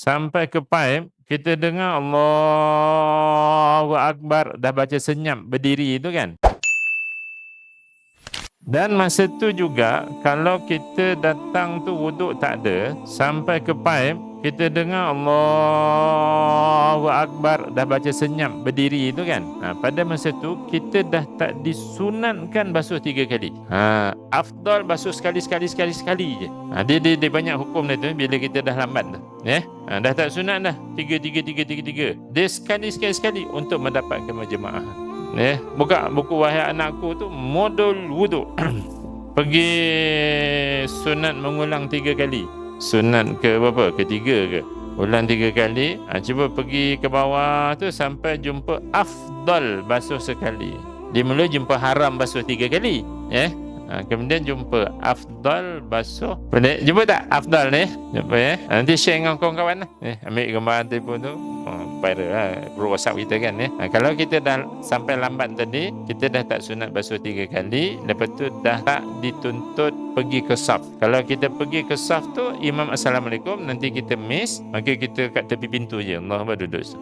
sampai ke pipe, kita dengar Allahu Akbar, dah baca senyap berdiri itu kan. Dan masa tu juga, kalau kita datang tu wuduk tak ada, sampai ke pipe, kita dengar Allahu Akbar, dah baca senyap berdiri itu kan. Pada masa tu, kita dah tak disunatkan basuh 3 kali. Afdal basuh sekali je. Dia banyak hukum dia tu bila kita dah lambat tu. Dah tak sunat dah. 3. Dia sekali untuk mendapatkan berjemaah. Buka buku Wahai Anakku tu, modul wuduk. Pergi sunat mengulang 3 kali. Sunat ke berapa? Ketiga ke? Ulang 3 kali. Cuba pergi ke bawah tu sampai jumpa afdal basuh sekali. Dia mula jumpa haram basuh 3 kali. Kemudian jumpa afdal basuh. Boleh jumpa tak afdal ni? Jumpa nanti share dengan kawan-kawan lah. Ambil gambar telefon tu, viral lah group WhatsApp kita kan. Kalau kita dah sampai lambat tadi, kita dah tak sunat basuh 3 kali, lepas tu dah tak dituntut pergi ke saf. Kalau kita pergi ke saf tu, imam assalamualaikum, nanti kita miss, maka kita kat tepi pintu je, Allah baru duduk.